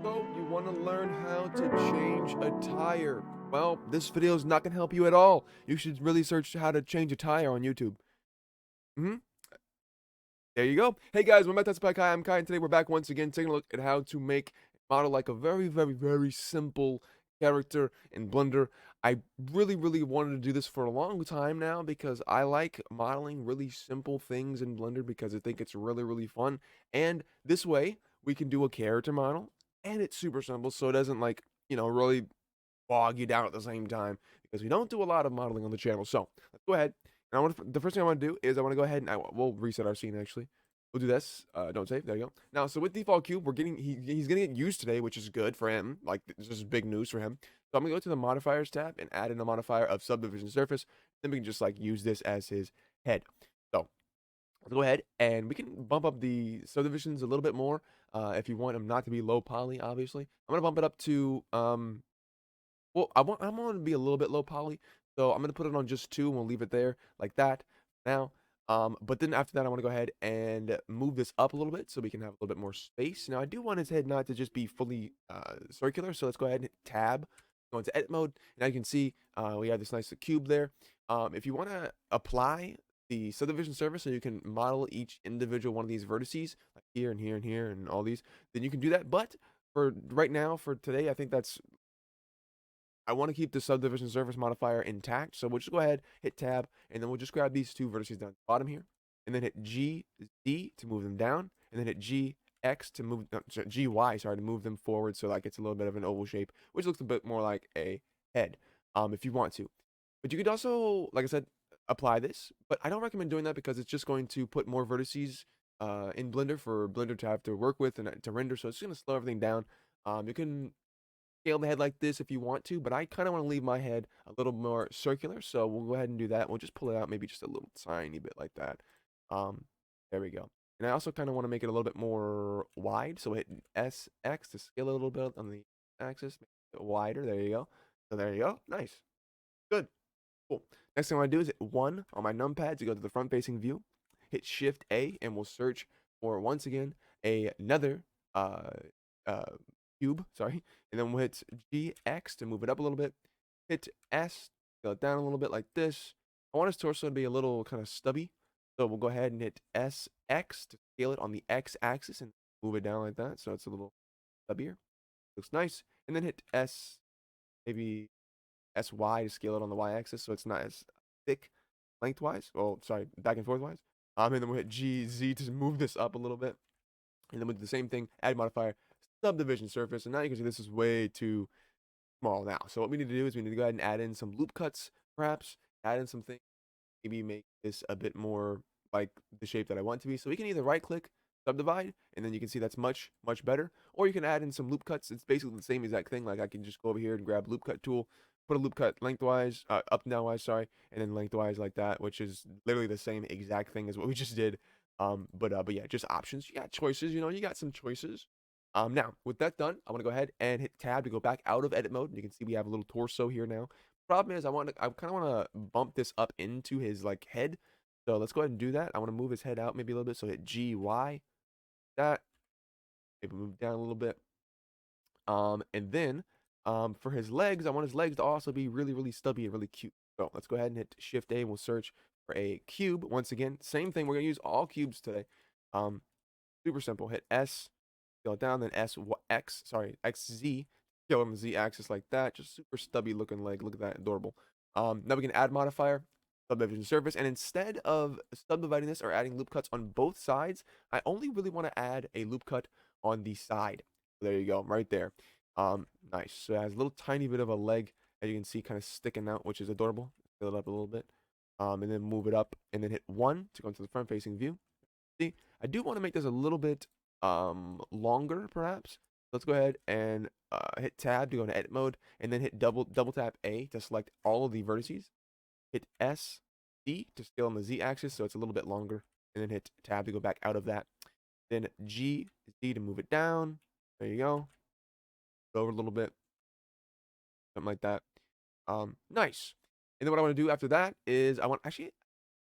So, you want to learn how to change a tire? Well, this video is not going to help you at all. You should really search how to change a tire on YouTube. Hmm. There you go. Hey guys, welcome back to TutsByKai. I'm Kai, and today we're back once again taking a look at how to make a model like a very simple character in Blender. I really wanted to do this for a long time now because I like modeling really simple things in Blender because I think it's really fun. And this way, we can do a character model, and it's super simple, so it doesn't really bog you down at the same time because we don't do a lot of modeling on the channel. So let's go ahead. And the first thing I want to do is I want to go ahead and we'll reset our scene actually. We'll do this. Don't save. There you go. Now, so with default cube, he's gonna get used today, which is good for him. Like this is big news for him. So I'm gonna go to the modifiers tab and add in a modifier of subdivision surface. Then we can just like use this as his head. So let's go ahead and we can bump up the subdivisions a little bit more if you want them not to be low poly. Obviously, I'm gonna bump it up to well, I want to be a little bit low poly, so I'm gonna put it on just 2, and we'll leave it there like that now. But then after that, I want to go ahead and move this up a little bit so we can have a little bit more space. Now, I do want his head not to just be fully circular, so let's go ahead and hit Tab, go into Edit mode, and now you can see we have this nice cube there. If you want to apply the subdivision surface so you can model each individual one of these vertices, like here and here and here and all these, then you can do that. But for right now, for today, I want to keep the subdivision surface modifier intact. So we'll just go ahead, hit tab, and then we'll just grab these 2 vertices down the bottom here, and then hit GZ to move them down, and then hit GX to move, no, GY, sorry, to move them forward so like it's a little bit of an oval shape, which looks a bit more like a head, if you want to. But you could also, like I said, apply this, but I don't recommend doing that because it's just going to put more vertices in Blender for Blender to have to work with and to render, so it's going to slow everything down. You can scale the head like this if you want to, but I kind of want to leave my head a little more circular, so we'll go ahead and do that. We'll just pull it out maybe just a little tiny bit like that. Um, there we go. And I also kind of want to make it a little bit more wide, so hit SX to scale it a little bit on the axis, make it wider. There you go. So there you go. Nice. Good. Cool. Next thing I want to do is hit 1 on my numpad to go to the front-facing view. Hit Shift A, and we'll search for, once again, another uh, uh, cube, sorry, and then we'll hit GX to move it up a little bit, hit S, go down a little bit like this. I want his torso to be a little kind of stubby, so we'll go ahead and hit SX to scale it on the X axis and move it down like that, so it's a little stubbier. Looks nice. And then hit S, maybe SY to scale it on the Y axis, so it's not as thick lengthwise. Oh, sorry, back and forth wise. And then we'll hit GZ to move this up a little bit. And then we'll do the same thing, add modifier, subdivision surface, and now you can see this is way too small now. So what we need to do is we need to go ahead and add in some loop cuts, perhaps, add in some things, maybe make this a bit more like the shape that I want it to be. So we can either right click, subdivide, and then you can see that's much better, or you can add in some loop cuts. It's basically the same exact thing. Like I can just go over here and grab loop cut tool, put a loop cut lengthwise, up and downwise, sorry, and then lengthwise like that, which is literally the same exact thing as what we just did. But yeah, just options. You got choices, you got some choices. Now with that done, I want to go ahead and hit tab to go back out of edit mode. And you can see we have a little torso here now. Problem is I kind of want to bump this up into his like head. So let's go ahead and do that. I want to move his head out maybe a little bit. So hit GY, that, maybe move down a little bit. And then for his legs, I want his legs to also be really stubby and really cute. So let's go ahead and hit Shift A and we'll search for a cube. Once again, same thing. We're gonna use all cubes today. Super simple. Hit S, go down, then XZ, go on the Z axis like that. Just super stubby looking leg. Look at that, adorable. Now we can add modifier, subdivision surface, and instead of subdividing this or adding loop cuts on both sides, I only really want to add a loop cut on the side. There you go, right there. Nice. So it has a little tiny bit of a leg, as you can see, kind of sticking out, which is adorable. Fill it up a little bit. And then move it up, and then hit 1 to go into the front-facing view. See, I do want to make this a little bit longer, perhaps. Let's go ahead and hit tab to go into edit mode, and then hit double tap A to select all of the vertices. Hit S, D to scale on the Z axis, so it's a little bit longer, and then hit tab to go back out of that. Then G, Z to move it down. There you go. Go over a little bit, something like that. Nice. And then what I want to do after that is actually it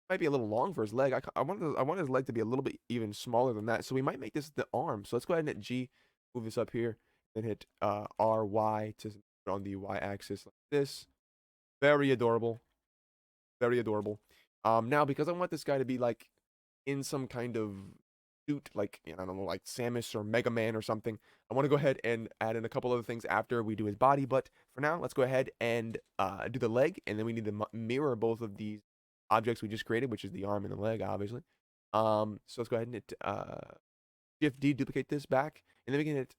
might be a little long for his leg. I want his leg to be a little bit even smaller than that. So we might make this the arm. So let's go ahead and hit G, move this up here. then hit RY to put on the Y axis like this. Very adorable. Very adorable. Now because I want this guy to be like in some kind of suit, like I don't know, like Samus or Mega Man or something. I want to go ahead and add in a couple other things after we do his body, but for now, let's go ahead and do the leg, and then we need to mirror both of these objects we just created, which is the arm and the leg, obviously. So let's go ahead and hit Shift D, duplicate this back, and then we can hit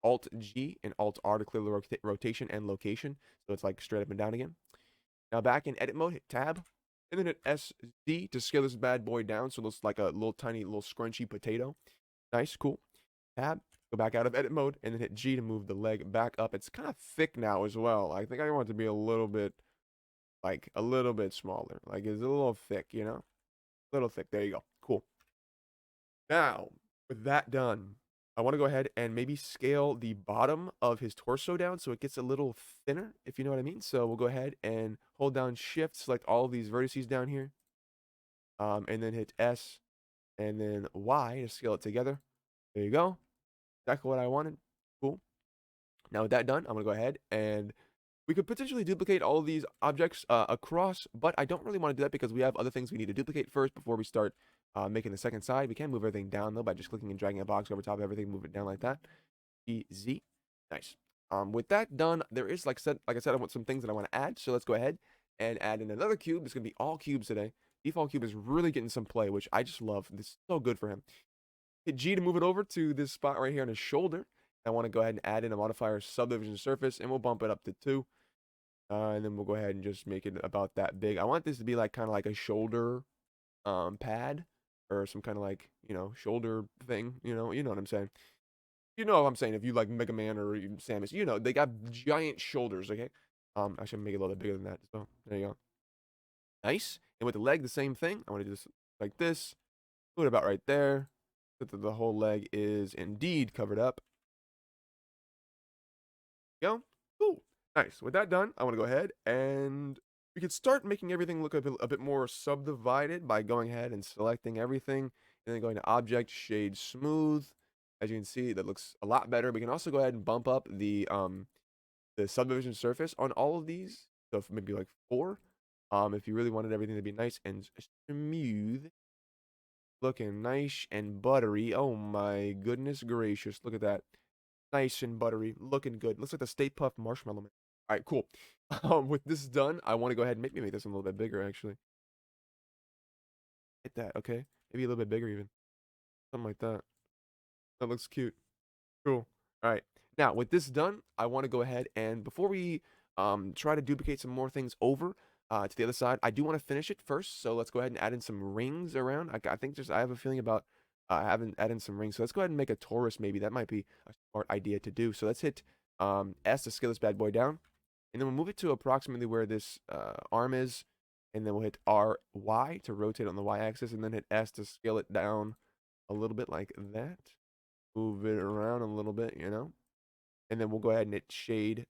Alt G and Alt R to clear the rotation and location, so it's like straight up and down again. Now back in edit mode, hit Tab, and then hit SD to scale this bad boy down so it looks like a little tiny, little scrunchy potato. Nice, cool. Tab, go back out of edit mode, and then hit G to move the leg back up. It's kind of thick now as well. I think I want it to be a little bit, like, a little bit smaller. Like, it's a little thick, you know? A little thick. There you go. Cool. Now, with that done, I want to go ahead and maybe scale the bottom of his torso down so it gets a little thinner, if you know what I mean. So we'll go ahead and hold down Shift, select all of these vertices down here, and then hit S and then Y to scale it together. There you go. Exactly what I wanted. Cool. Now with that done, I'm going to go ahead and we could potentially duplicate all of these objects across, but I don't really want to do that because we have other things we need to duplicate first before we start making the second side. We can move everything down though by just clicking and dragging a box over top of everything, move it down like that. EZ. Nice. With that done, there is like I said, I want some things that I want to add. So let's go ahead and add in another cube. It's gonna be all cubes today. Default cube is really getting some play, which I just love. This is so good for him. Hit G to move it over to this spot right here on his shoulder. I want to go ahead and add in a modifier subdivision surface, and we'll bump it up to 2. And then we'll go ahead and just make it about that big. I want this to be like kind of like a shoulder pad or some kind of like, shoulder thing, you know what I'm saying? You know what I'm saying? If you like Mega Man or Samus, they got giant shoulders, okay? I should make it a little bit bigger than that. So there you go. Nice. And with the leg, the same thing. I want to do this like this. Put it about right there. So that the whole leg is indeed covered up. Go. Cool. Nice. With that done, I want to go ahead and we can start making everything look a bit more subdivided by going ahead and selecting everything and then going to Object, Shade, Smooth. As you can see, that looks a lot better. We can also go ahead and bump up the subdivision surface on all of these. So maybe like 4. If you really wanted everything to be nice and smooth, looking nice and buttery. Oh my goodness gracious! Look at that, nice and buttery, looking good. Looks like the Stay Puft Marshmallow Man. All right, cool. With this done, I want to go ahead and maybe make this a little bit bigger actually. Hit that, okay? Maybe a little bit bigger even, something like that. That looks cute. Cool. All right. Now, with this done, I want to go ahead and before we try to duplicate some more things over to the other side, I do want to finish it first. So let's go ahead and add in some rings around. I think I have a feeling about having add in some rings. So let's go ahead and make a Taurus maybe. That might be a smart idea to do. So let's hit S to scale this bad boy down. And then we'll move it to approximately where this arm is. And then we'll hit RY to rotate on the Y axis. And then hit S to scale it down a little bit like that. Move it around a little bit, and then we'll go ahead and hit Shade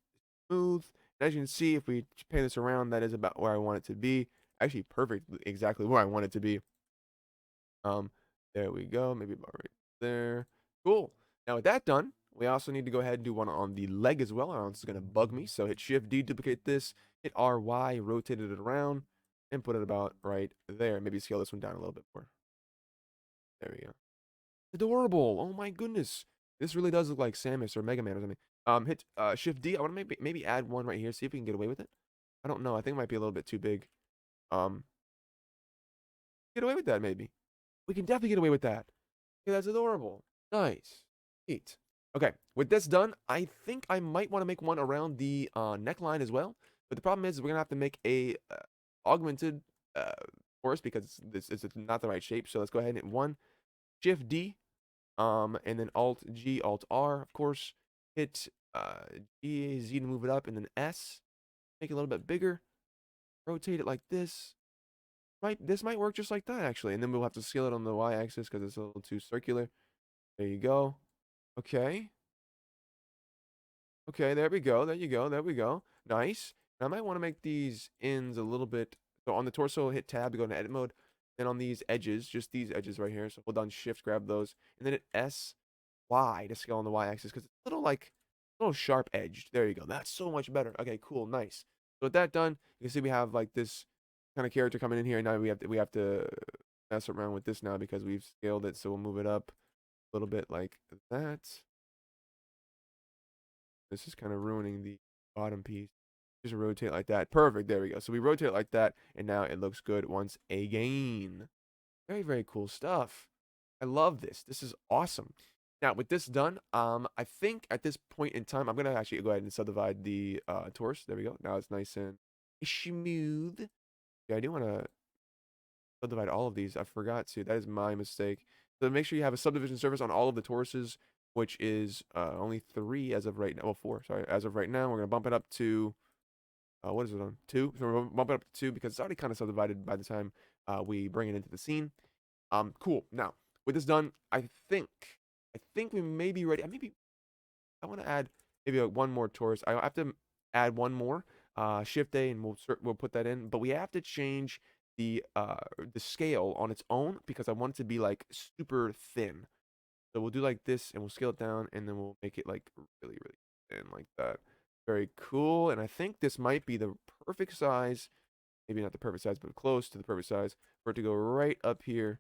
Smooth. And as you can see, if we pan this around, that is about where I want it to be. Actually, perfect, exactly where I want it to be. There we go, maybe about right there. Cool. Now with that done, we also need to go ahead and do one on the leg as well. This is going to bug me, so hit Shift D, duplicate this, hit RY, rotate it around, and put it about right there. Maybe scale this one down a little bit more. There we go. Adorable. Oh my goodness. This really does look like Samus or Mega Man or something. Hit Shift D. I want to maybe add one right here. See if we can get away with it. I don't know. I think it might be a little bit too big. Um, get away with that maybe. We can definitely get away with that. Okay, that's adorable. Nice. Neat. Okay, with this done, I think I might want to make one around the neckline as well. But the problem is we're gonna have to make a augmented horse because this is not the right shape. So let's go ahead and hit 1, Shift D. And then Alt G, Alt R, of course. Hit G, Z to move it up, and then S. Make it a little bit bigger. Rotate it like this. This might work just like that, actually. And then we'll have to scale it on the Y-axis because it's a little too circular. There you go. Okay. Okay, there we go. There you go. There we go. Nice. Now, I might want to make these ends a little bit. So on the torso, hit Tab to go into edit mode. Then on these edges, just these edges right here. So hold down Shift, grab those. And then hit S, Y to scale on the Y-axis because it's a little like little sharp edged. There you go. That's so much better. Okay, cool, nice. So with that done, you can see we have like this kind of character coming in here. Now we have to mess around with this now because we've scaled it. So we'll move it up a little bit like that. This is kind of ruining the bottom piece. Just rotate like that. Perfect. There we go. So we rotate like that, and now it looks good once again. Very, very cool stuff. I love this. This is awesome. Now, with this done, I think at this point in time, I'm gonna actually go ahead and subdivide the Taurus. There we go. Now it's nice and smooth. Yeah, I do want to subdivide all of these. I forgot to. That is my mistake. So make sure you have a subdivision surface on all of the Tauruses, which is only 3 as of right now. Well, 4, sorry. As of right now, we're gonna bump it up to what is it on? 2. So we're gonna bump it up to 2 because it's already kind of subdivided by the time we bring it into the scene. Cool. Now, with this done, I think we may be ready. Maybe I want to add maybe one more Taurus. I have to add one more. Shift A, and we'll put that in. But we have to change the scale on its own because I want it to be like super thin. So we'll do like this, and we'll scale it down, and then we'll make it like really, really thin like that. Very cool. And I think this might be the perfect size. Maybe not the perfect size, but close to the perfect size for it to go right up here.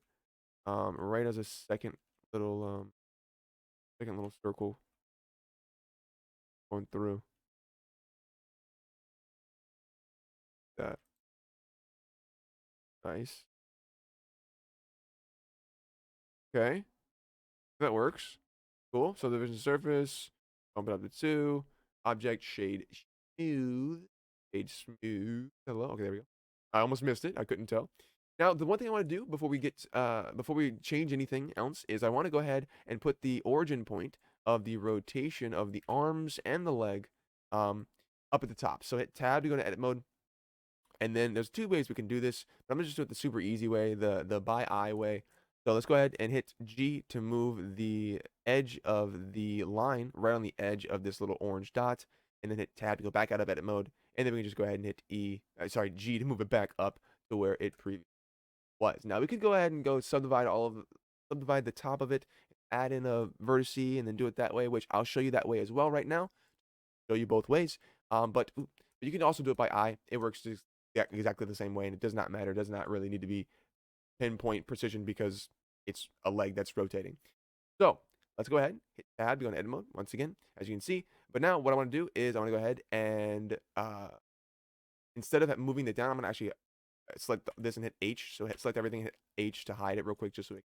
Right as a second little circle going through that. Nice. Okay, that works. Cool. So division surface, bump it up to 2. Object shade smooth. Shade smooth. Hello. Okay, there we go. I almost missed it. I couldn't tell. Now, the one thing I want to do before we change anything else is I want to go ahead and put the origin point of the rotation of the arms and the leg up at the top. So hit tab to go to edit mode. And then there's 2 ways we can do this. But I'm gonna just do it the super easy way, the by eye way. So let's go ahead and hit G to move the edge of the line right on the edge of this little orange dot, and then hit tab to go back out of edit mode. And then we can just go ahead and hit G to move it back up to where it previously was. Now we could go ahead and go subdivide the top of it, add in a vertice, and then do it that way, which I'll show you that way as well right now. Show you both ways. But you can also do it by eye. It works just exactly the same way, and it does not matter. It does not really need to be pinpoint precision because it's a leg that's rotating. So let's go ahead, hit tab, go into edit mode once again, as you can see. But now what I want to do is I want to go ahead and instead of moving it down, I'm going to actually select this and hit H. So select everything, hit H to hide it real quick, just so it's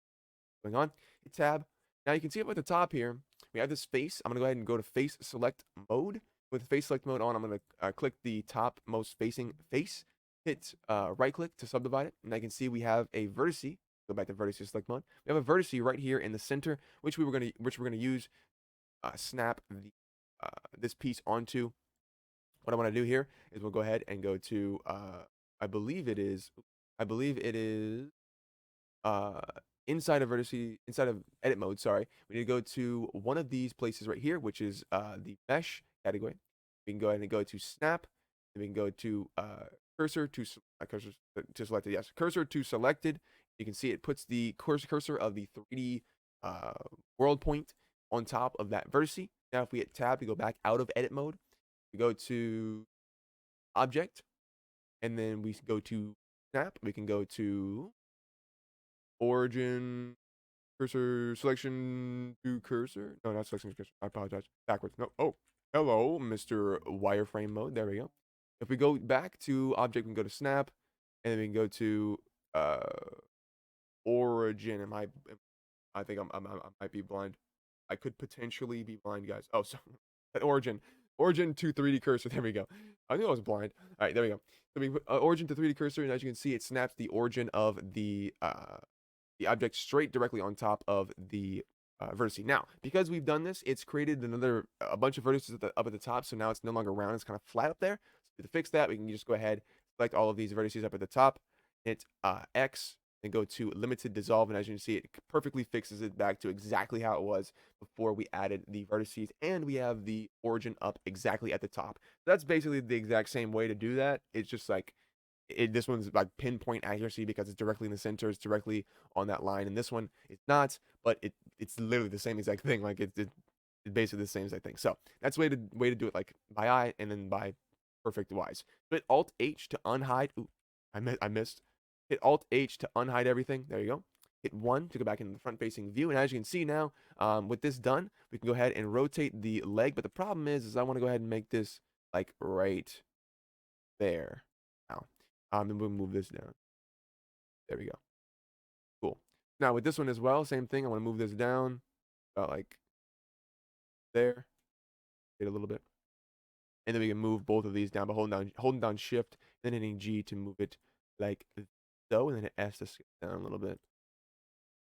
going on. Hit tab. Now you can see up at the top here, we have this face. I'm going to go ahead and go to face select mode. With face select mode on, I'm going to click the top most facing face, hit right click to subdivide it, and I can see we have a vertice. Go back to vertice select mode. We have a vertice right here in the center, which we're gonna use snap the this piece onto. What I want to do here is we'll go ahead and go to I believe it is uh, inside of vertice, inside of edit mode, sorry, we need to go to one of these places right here, which is the mesh category. We can go ahead and go to snap, and we can go to cursor to selected. Yes, cursor to selected. You can see it puts the cursor of the 3D world point on top of that vertice. Now, if we hit tab to go back out of edit mode, we go to object, and then we go to snap. We can go to origin, cursor, selection to cursor. No, not selection to cursor. I apologize. Backwards. No. Oh, hello, Mr. Wireframe mode. There we go. If we go back to object, we can go to snap, and then we can go to origin. I think I might be blind. I could potentially be blind, guys. Oh, so origin. Origin to 3D cursor. There we go. I knew I was blind. All right, there we go. So we origin to 3D cursor, and as you can see, it snaps the origin of the object straight directly on top of the vertice. Now, because we've done this, it's created a bunch of vertices up at the top, so now it's no longer round, it's kind of flat up there. So to fix that, we can just go ahead, select all of these vertices up at the top, hit X, and go to limited dissolve, and as you can see, it perfectly fixes it back to exactly how it was before we added the vertices, and we have the origin up exactly at the top. So that's basically the exact same way to do that. It's just like this one's like pinpoint accuracy because it's directly in the center, it's directly on that line, and this one is not, but it's literally the same exact thing. Like it's basically the same as I think. So that's way to do it like by eye and then by perfect wise. So hit Alt H to unhide. Ooh, I missed. Hit Alt H to unhide everything. There you go. Hit 1 to go back into the front facing view. And as you can see now, with this done, we can go ahead and rotate the leg. But the problem is I want to go ahead and make this like right there. Now, and we'll move this down. There we go. Cool. Now with this one as well, same thing. I want to move this down about like there. Wait a little bit. And then we can move both of these down by holding down Shift, then hitting G to move it like so, and then hit S to skip down a little bit.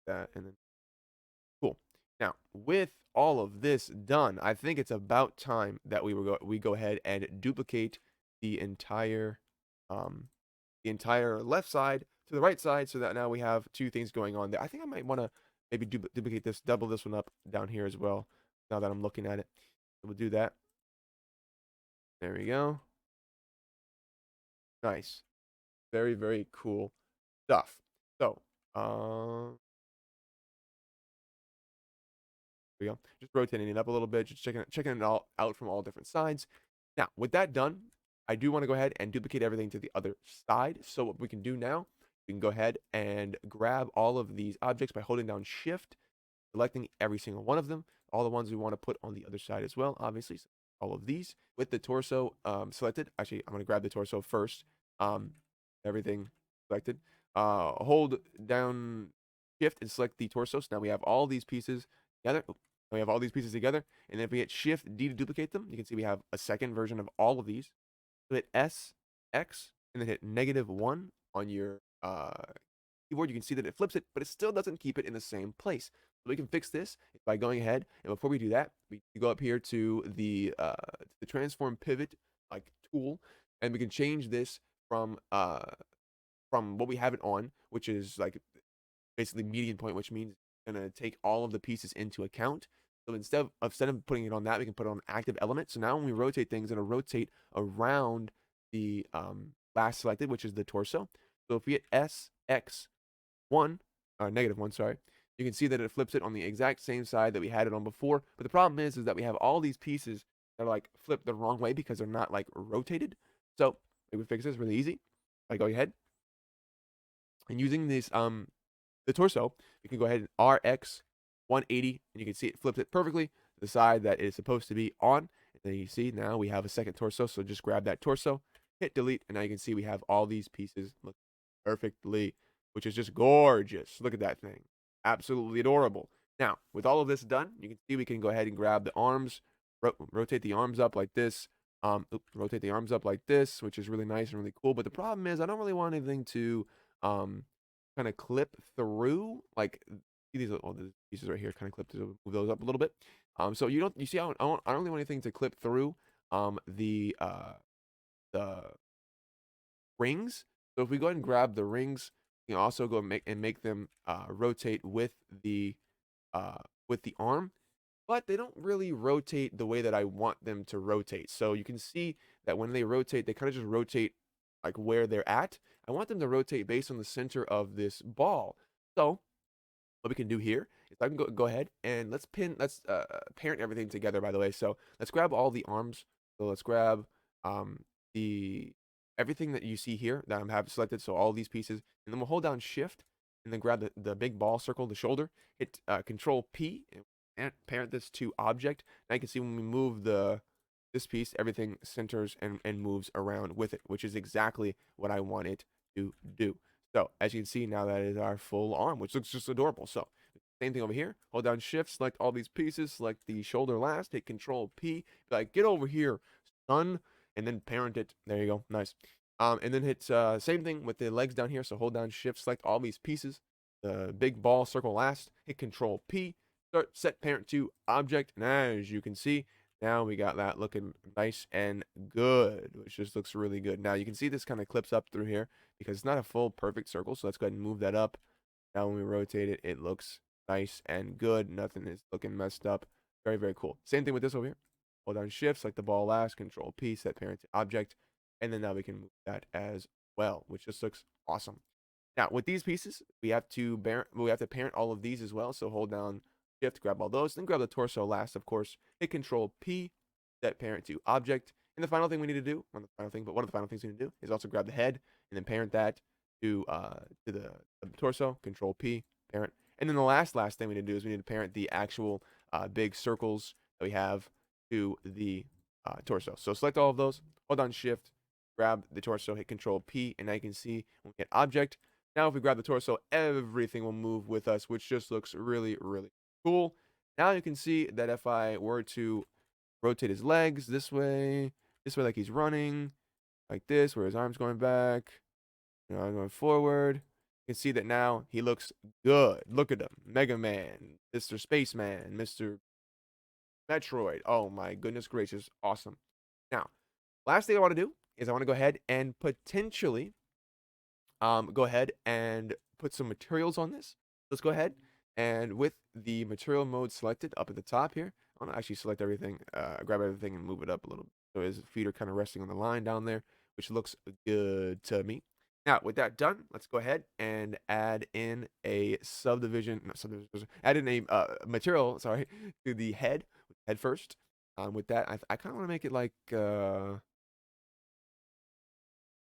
That and then cool. Now with all of this done, I think it's about time that we go ahead and duplicate the entire left side to the right side, so that now we have two things going on there. I think I might want to maybe duplicate this, double this one up down here as well. Now that I'm looking at it, so we'll do that. There we go. Nice. Very, very cool stuff. So, there we go. Just rotating it up a little bit, just checking it all out from all different sides. Now, with that done, I do want to go ahead and duplicate everything to the other side. So what we can do now, we can go ahead and grab all of these objects by holding down Shift, selecting every single one of them, all the ones we want to put on the other side as well, obviously. So all of these with the torso selected. Actually, I'm going to grab the torso first. Everything selected. Hold down Shift and select the torso. So now we have all these pieces together. We have all these pieces together. And then if we hit Shift D to duplicate them, you can see we have a second version of all of these. So hit S, X, and then hit -1 on your keyboard. You can see that it flips it, but it still doesn't keep it in the same place. So we can fix this by going ahead, and before we do that, we go up here to the transform pivot like tool, and we can change this from what we have it on, which is like basically median point, which means it's gonna take all of the pieces into account. So instead of putting it on that, we can put it on active element. So now when we rotate things, it'll rotate around the last selected, which is the torso. So if we hit S, X, 1, -1, sorry, you can see that it flips it on the exact same side that we had it on before. But the problem is that we have all these pieces that are like flipped the wrong way because they're not like rotated. So we fix this really easy by going ahead and using this the torso. We can go ahead and RX 180, and you can see it flipped it perfectly to the side that it is supposed to be on. And then you see now we have a second torso. So just grab that torso, hit delete, and now you can see we have all these pieces look perfectly, which is just gorgeous. Look at that thing. Absolutely adorable. Now, with all of this done, you can see we can go ahead and grab the arms, rotate the arms up like this. Rotate the arms up like this, which is really nice and really cool. But the problem is I don't really want anything to kind of clip through. Like, see these pieces right here kind of clip through. Move those up a little bit. So you see I don't really want anything to clip through the rings. So if we go ahead and grab the rings, you can also go make them rotate with the arm, but they don't really rotate the way that I want them to rotate. So you can see that when they rotate, they kind of just rotate like where they're at. I want them to rotate based on the center of this ball. So what we can do here is I can go ahead and let's parent everything together, by the way. So let's grab all the arms. So let's grab the everything that you see here that I have selected. So all these pieces, and then we'll hold down Shift and then grab the big ball circle, the shoulder, hit Control P and parent this to object. Now you can see when we move this piece, everything centers and moves around with it, which is exactly what I want it to do. So as you can see, now that is our full arm, which looks just adorable. So same thing over here. Hold down Shift, select all these pieces, select the shoulder last, hit Control P, be like, get over here, son, and then parent it. There you go, nice. And then hit same thing with the legs down here. So hold down Shift, select all these pieces, the big ball circle last, hit Control P, start set parent to object, and as you can see, now we got that looking nice and good, which just looks really good. Now you can see this kind of clips up through here because it's not a full perfect circle. So let's go ahead and move that up. Now when we rotate it, it looks nice and good. Nothing is looking messed up. Very, very cool. Same thing with this over here. Hold down Shift, select the ball last, Control P, set parent to object. And then now we can move that as well, which just looks awesome. Now with these pieces, we have to parent all of these as well. So hold down Shift, grab all those, then grab the torso last, of course. Hit Control P, set parent to object. And the final thing we need to do, one of the final things, but one of the final things we need to do is also grab the head and then parent that to the torso. Control P, parent. And then the last thing we need to do is we need to parent the actual big circles that we have to the torso. So select all of those, hold on Shift, grab the torso, hit Control P, and now you can see when we hit object. Now if we grab the torso, everything will move with us, which just looks really, really cool. Now you can see that if I were to rotate his legs this way like he's running, like this, where his arm's going back, going forward, you can see that now he looks good. Look at him. Mega Man, Mr. Spaceman, Mr. Metroid. Oh my goodness gracious, awesome. Now, last thing I want to do is I want to go ahead and potentially go ahead and put some materials on this. Let's go ahead and with the material mode selected up at the top here, I want to actually select everything, grab everything and move it up a little bit. So his feet are kind of resting on the line down there, which looks good to me. Now, with that done, let's go ahead and add in a add in a material, sorry, to the head first. With that, I kind of want to make it like that.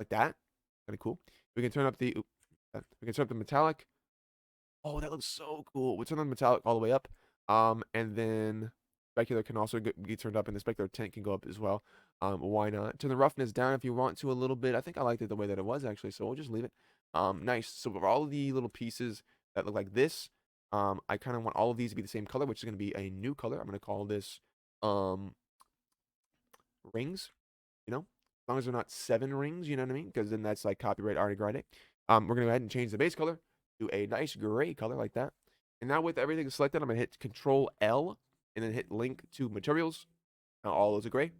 Kind of cool. We can turn up the metallic. Oh, that looks so cool. We turn on the metallic all the way up. And then specular can also be turned up, and the specular tint can go up as well. Why not? Turn the roughness down if you want to a little bit. I think I liked it the way that it was actually, so we'll just leave it. Nice. So for all of the little pieces that look like this, I kind of want all of these to be the same color, which is going to be a new color. I'm going to call this rings. You know, as long as they're not 7 rings, you know what I mean? Because then that's like copyright already grande. We're going to go ahead and change the base color to a nice gray color like that. And now with everything selected, I'm going to hit Control L and then hit link to materials. Now all those are gray.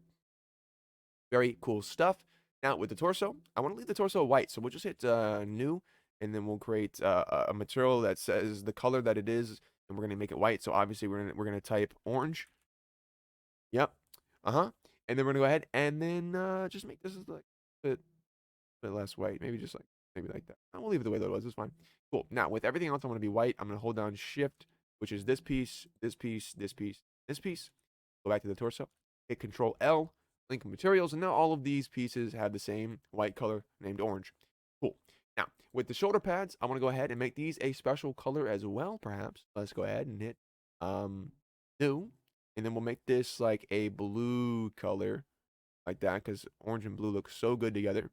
Very cool stuff. Now with the torso, I want to leave the torso white. So we'll just hit new, and then we'll create a material that says the color that it is, and we're going to make it white. So obviously we're going to type orange. Yep. And then we're going to go ahead and then just make this like a bit less white. Maybe just like like that. We'll leave it the way that it was. It's fine. Cool. Now with everything else, I'm going to be white. I'm going to hold down Shift, which is this piece, this piece, this piece, this piece. Go back to the torso. Hit Control L, link materials, and now all of these pieces have the same white color named orange. Cool. Now with the shoulder pads, I want to go ahead and make these a special color as well. Perhaps let's go ahead and hit new, and then we'll make this like a blue color, like that, because orange and blue look so good together.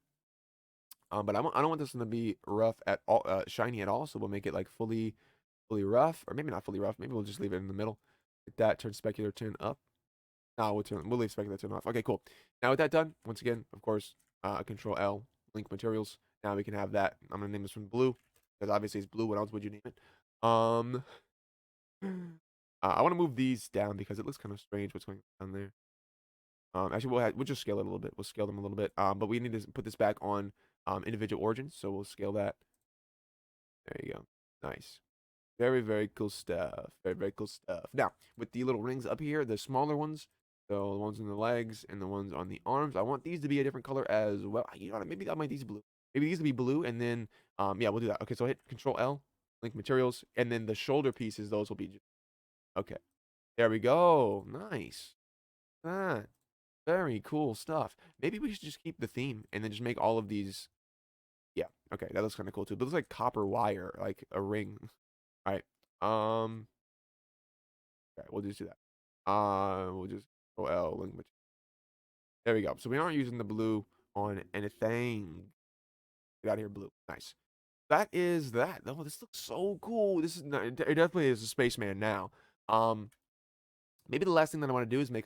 But I don't want this one to be rough at all, shiny at all. So we'll make it like fully rough, or maybe not fully rough. Maybe we'll just leave it in the middle. Like that. Turn specular tint up. No, we'll leave specular tint off. Okay, cool. Now with that done, once again, of course, Control L, link materials. Now we can have that. I'm gonna name this one blue because obviously it's blue. What else would you name it? I want to move these down because it looks kind of strange what's going on there. Actually, we'll just scale it a little bit. We'll scale them a little bit. But we need to put this back on individual origins, so we'll scale that. There you go. Nice. Very, very cool stuff. Very, very cool stuff. Now, with the little rings up here, the smaller ones, so the ones in the legs and the ones on the arms, I want these to be a different color as well. You know what? Maybe I'll make these blue. Maybe these to be blue, and then, yeah, we'll do that. Okay, so hit Control L, link materials, and then the shoulder pieces, those will be, okay. There we go. Nice. That. Very cool stuff. Maybe we should just keep the theme and then just make all of these. Yeah, okay, that looks kind of cool too. But it looks like copper wire, like a ring. All right. Okay, we'll just do that. We'll just go L link. There we go. So we aren't using the blue on anything. Get out of here, blue. Nice. That is that. Oh, this looks so cool. This is not, it definitely is a spaceman now. Maybe the last thing that I want to do is make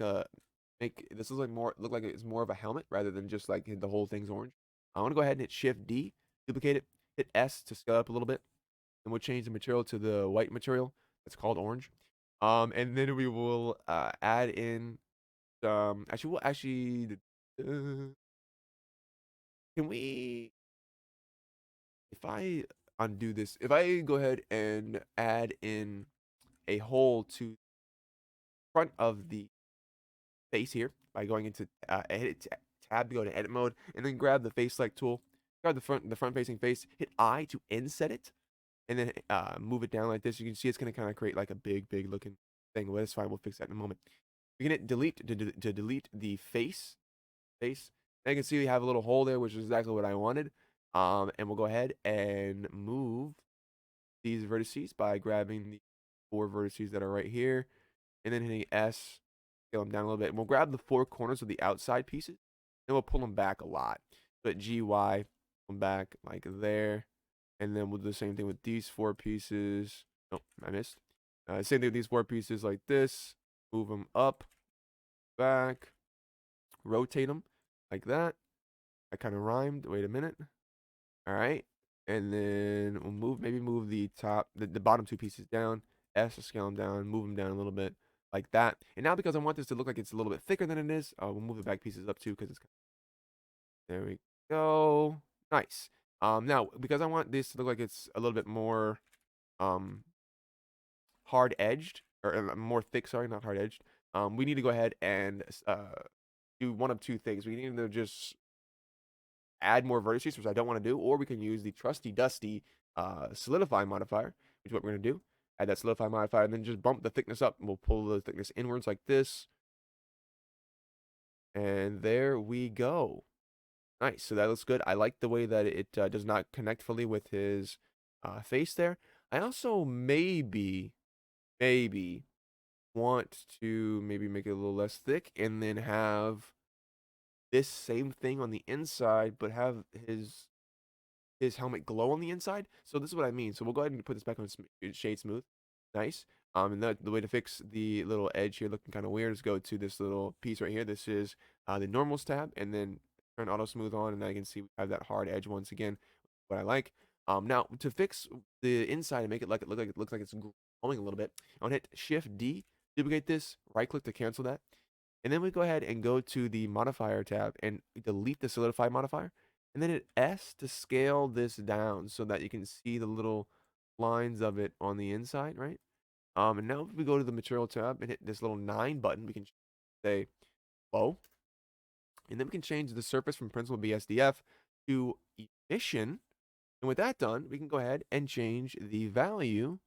this look like it's more of a helmet rather than just like the whole thing's orange. I want to go ahead and hit Shift D, duplicate it, hit S to scale up a little bit, and we'll change the material to the white material that's called orange. And then we will add in actually can we, if I undo this, if I go ahead and add in a hole to front of the face here by going into edit tab, go to edit mode, and then grab the face select tool, grab the front facing face, hit I to inset it, and then move it down like this. You can see it's going to kind of create like a big looking thing. Well, that's fine. We'll fix that in a moment. You can hit delete to delete the face. And you can see we have a little hole there, which is exactly what I wanted. And we'll go ahead and move these vertices by grabbing the 4 vertices that are right here, and then hitting S, scale them down a little bit. And we'll grab the 4 corners of the outside pieces, and we'll pull them back a lot. But GY, pull them back like there, and then we'll do the same thing with these 4 pieces. Oh, I missed. Same thing with these 4 pieces like this. Move them up, back, rotate them like that. I kind of rhymed. Wait a minute. All right. And then we'll maybe move the bottom 2 pieces down. S to scale them down, move them down a little bit like that. And now because I want this to look like it's a little bit thicker than it is, we'll move the back pieces up too because it's there we go. Nice. Now because I want this to look like it's a little bit more hard edged or more thick, sorry, not hard edged. We need to go ahead and do one of 2 things. We need to just add more vertices, which I don't want to do, or we can use the trusty dusty Solidify modifier, which is what we're going to do. Add that Solidify modifier, and then just bump the thickness up, and we'll pull the thickness inwards like this. And there we go. Nice. So that looks good. I like the way that it does not connect fully with his face there. I also maybe want to maybe make it a little less thick, and then have this same thing on the inside, but have his helmet glow on the inside. So this is what I mean. So we'll go ahead and put this back on shade smooth. Nice. And the way to fix the little edge here looking kind of weird is go to this little piece right here. This is the normals tab, and then turn auto smooth on, and I can see we have that hard edge once again, what I like. Now to fix the inside and make it look like it looks like it's glowing a little bit, I'll hit Shift D, duplicate this, right click to cancel that. And then we go ahead and go to the modifier tab and delete the Solidify modifier. And then hit S to scale this down so that you can see the little lines of it on the inside, right? And now if we go to the material tab and hit this little 9 button, we can say flow. And then we can change the surface from principal BSDF to emission. And with that done, we can go ahead and change the value,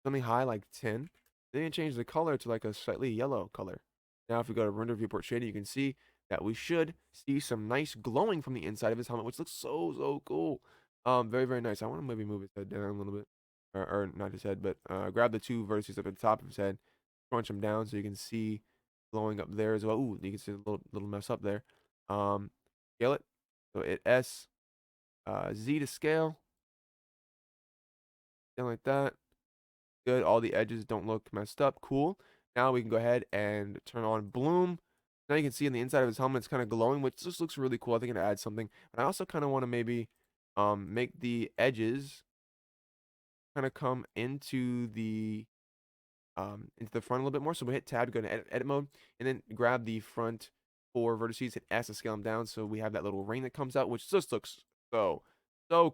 something high like 10. Then change the color to like a slightly yellow color. Now if we go to render viewport shading, you can see that we should see some nice glowing from the inside of his helmet, which looks so cool. Very nice. I want to maybe move his head down a little bit, or not his head, but grab the 2 vertices up at the top of his head, crunch them down so you can see glowing up there as well. Ooh, you can see a little mess up there. Scale it. So hit S, Z to scale, something like that. Good. All the edges don't look messed up. Cool. Now we can go ahead and turn on bloom. Now you can see on the inside of his helmet it's kind of glowing, which just looks really cool. I think it adds something. But I also kind of want to maybe make the edges kind of come into the front a little bit more. So we hit tab, go to edit mode, and then grab the front 4 vertices, hit S to scale them down so we have that little ring that comes out, which just looks so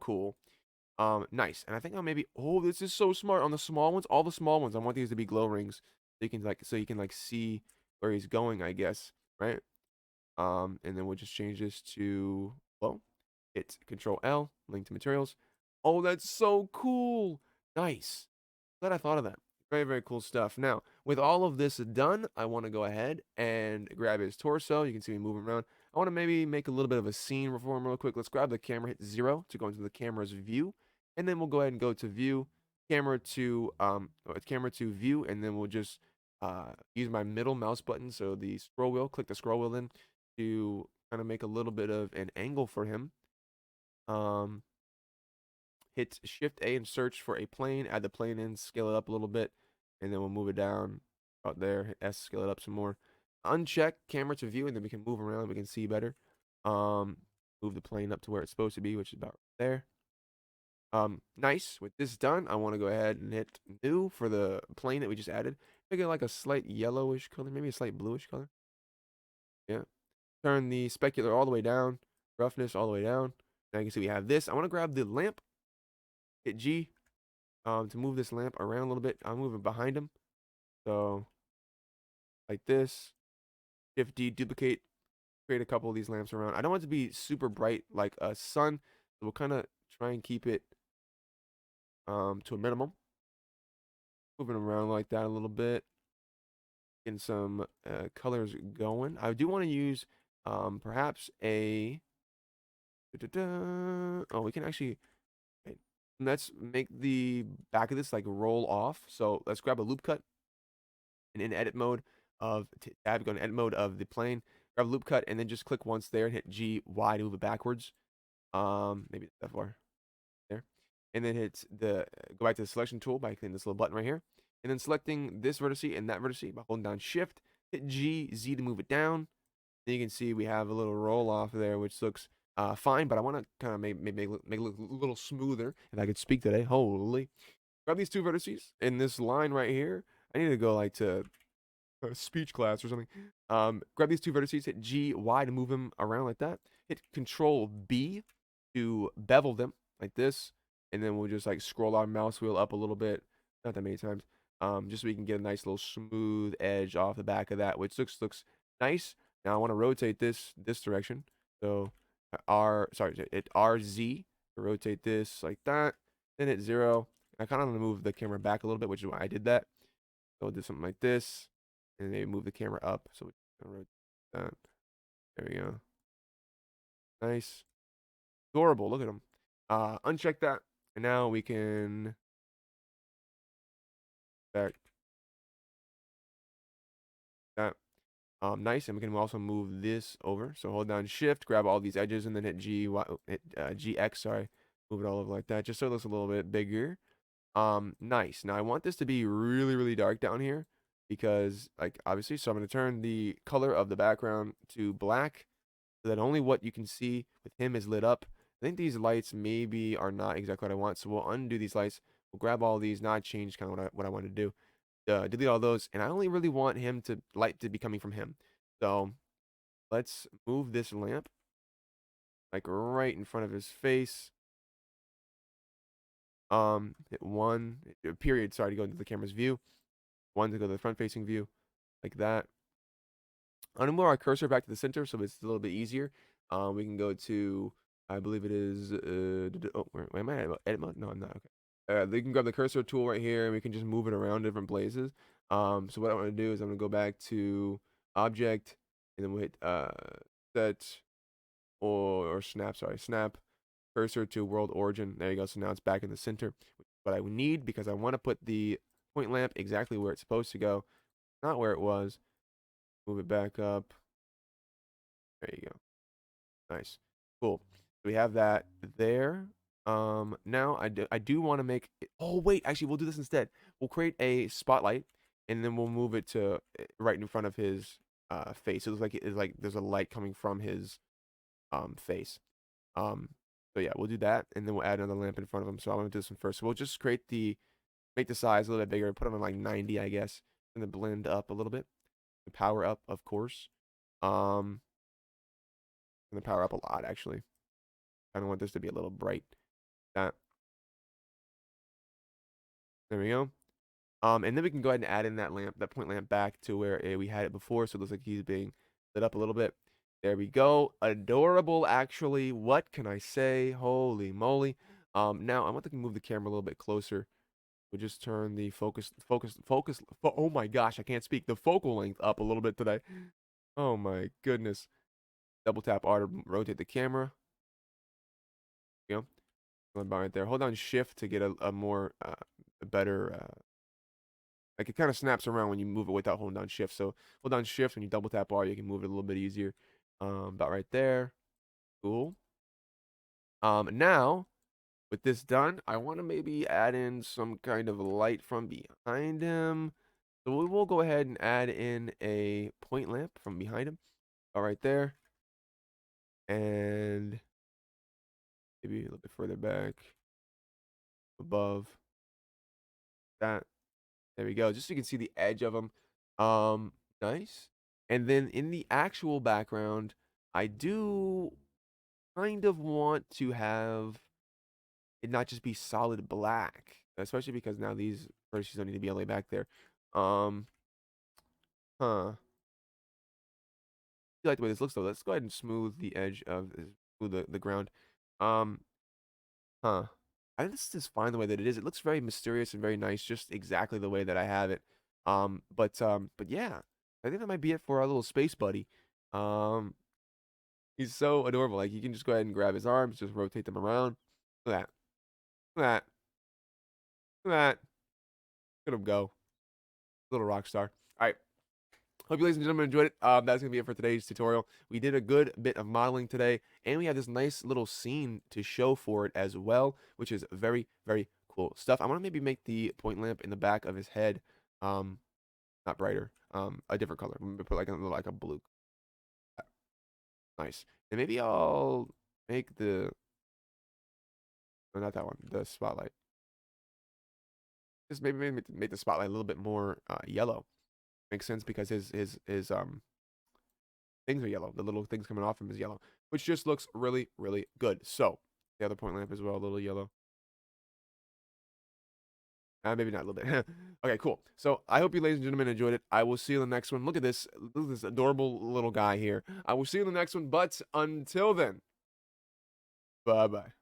cool. Nice. And I think I'll maybe, oh, this is so smart on the small ones, all the small ones. I want these to be glow rings so you can see where he's going, I guess, right? And then we'll just change this to, well, hit Control L, link to materials. Oh, that's so cool. Nice. Glad I thought of that. Very cool stuff. Now, with all of this done, I want to go ahead and grab his torso. You can see me moving around. I want to maybe make a little bit of a scene for him real quick. Let's grab the camera, hit 0 to go into the camera's view. And then we'll go ahead and go to view, camera to view, and then we'll just use my middle mouse button, so the scroll wheel, click the scroll wheel in to kind of make a little bit of an angle for him. Hit Shift A and search for a plane, add the plane in, scale it up a little bit, and then we'll move it down out there, hit S, scale it up some more. Uncheck camera to view, and then we can move around, we can see better. Move the plane up to where it's supposed to be, which is about right there. Nice. With this done, I want to go ahead and hit new for the plane that we just added. Make it like a slight yellowish color, maybe a slight bluish color. Yeah. Turn the specular all the way down, roughness all the way down. Now you can see we have this. I want to grab the lamp, hit G, to move this lamp around a little bit. I'm moving behind him. So, like this. Shift D, duplicate, create a couple of these lamps around. I don't want it to be super bright like a sun. So we'll kind of try and keep it to a minimum. Moving around like that a little bit. Getting some colors going. I do want to use perhaps a. Oh, we can actually. Wait, let's make the back of this like roll off. So let's grab a loop cut and in edit mode of tab, go to edit mode of the plane. Grab a loop cut and then just click once there and hit GY to move it backwards. Maybe that far there, and then hit the go back to the selection tool by clicking this little button right here, and then selecting this vertex and that vertex by holding down Shift, hit GZ to move it down. Then you can see we have a little roll off there, which looks fine, but I want to kind of make it look a little smoother. If I could speak today, holy! Grab these two vertices in this line right here. I need to go like to a speech class or something. Grab these two vertices, hit GY to move them around like that. Hit Control B to bevel them like this, and then we'll just like scroll our mouse wheel up a little bit, not that many times, just so we can get a nice little smooth edge off the back of that, which looks nice. Now I want to rotate this direction, so hit RZ to rotate this like that. Then hit 0. I kind of want to move the camera back a little bit, which is why I did that. So we'll do something like this, and then move the camera up. So we can rotate that. There we go. Nice. Adorable. Look at them. Uncheck that. And now we can back that. Nice. And we can also move this over. So hold down Shift, grab all these edges, and then hit GX. Sorry, move it all over like that, just so it looks a little bit bigger. Nice. Now I want this to be really, really dark down here because, like, obviously, so I'm going to turn the color of the background to black so that only what you can see with him is lit up. I think these lights maybe are not exactly what I want, so we'll undo these lights. We'll grab all these, not change kind of what I want to do. Delete all those, and I only really want him to light to be coming from him. So let's move this lamp like right in front of his face. Hit 1 period. Sorry, to go into the camera's view. 1 to go to the front-facing view, like that. I'm gonna move our cursor back to the center so it's a little bit easier. We can go to, I believe it is, oh, where am I at? Edit mode? No, I'm not. Okay. You can grab the cursor tool right here, and we can just move it around different places. So what I want to do is I'm gonna go back to object, and then we'll hit set or snap. Sorry, snap cursor to world origin. There you go. So now it's back in the center. What I need, because I want to put the point lamp exactly where it's supposed to go, not where it was. Move it back up. There you go. Nice. Cool. So we have that there. Now I do want to make it, oh wait, actually we'll do this instead. We'll create a spotlight and then we'll move it to right in front of his face. It looks like it's like there's a light coming from his face. So yeah, we'll do that and then we'll add another lamp in front of him. So I'm gonna do this one first. So we'll just make the size a little bit bigger, put them in like 90, I guess, and then blend up a little bit. The power up, of course. And the power up a lot, actually. I don't want this to be a little bright. That. There we go. And then we can go ahead and add in that lamp, that point lamp back to where we had it before. So it looks like he's being lit up a little bit. There we go. Adorable, actually. What can I say? Holy moly. Now I want to move the camera a little bit closer. We'll just turn the focus. Oh my gosh, I can't speak. The focal length up a little bit today. Oh my goodness. Double tap R to rotate the camera. You know, one bar right there. Hold down Shift to get a more a better like it kind of snaps around when you move it without holding down Shift. So hold down Shift when you double tap R, you can move it a little bit easier. About right there. Cool. Now with this done, I want to maybe add in some kind of light from behind him. So we will go ahead and add in a point lamp from behind him. All right there. And maybe a little bit further back above that. There we go. Just so you can see the edge of them. Nice. And then in the actual background, I do kind of want to have it not just be solid black, especially because now these vertices don't need to be all the way back there. Um, huh. I like the way this looks though. Let's go ahead and smooth the edge of smooth the ground. Um, huh. I think this is fine the way that it is. It looks very mysterious and very nice, just exactly the way that I have it. But yeah, I think that might be it for our little space buddy. Um, he's so adorable. Like you can just go ahead and grab his arms, just rotate them around. Look at that. Look at that. Look at that. Look at him go. Little rock star. All right. Hope you ladies and gentlemen enjoyed it. That's going to be it for today's tutorial. We did a good bit of modeling today, and we have this nice little scene to show for it as well, which is very, very cool stuff. I want to maybe make the point lamp in the back of his head, not brighter, a different color. Maybe put like a blue. Nice. And maybe I'll make the, no, not that one, the spotlight. Just maybe make the spotlight a little bit more yellow. Makes sense because his things are yellow. The little things coming off him is yellow, which just looks really, really good. So the other point lamp as well, a little yellow. Maybe not a little bit. Okay, cool. So I hope you ladies and gentlemen enjoyed it. I will see you in the next one. Look at this adorable little guy here. I will see you in the next one, but until then, bye-bye.